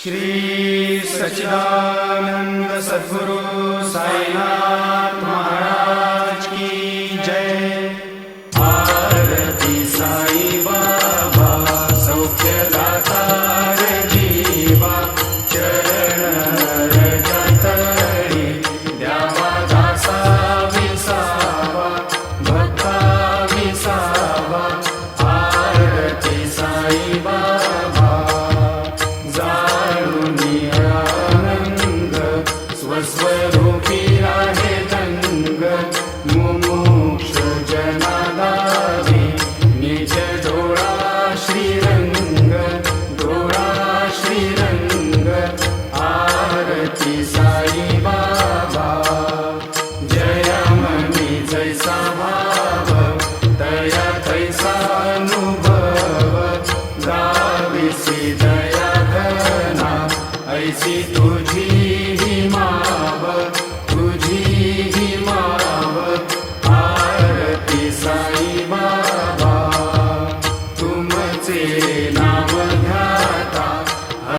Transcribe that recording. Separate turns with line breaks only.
श्री सच्चिदानंद सद्गुरु साईनाथ महाराज की जय। आरती साई बाबा सौख्यदाता जीवा, चरण रजतळी द्यावा दासा विसावा, भक्ता विसावा। आरती साई बाबा स्वस्वरूपी आहे दंग, मुमुक्ष जनादारी निज डोळा श्रीरंग, डोळा श्रीरंग। आरती साई बाबा जय मनी जैसा भाव, दया तैसा अनुभव। गाविसी दया घना ऐसी तुझी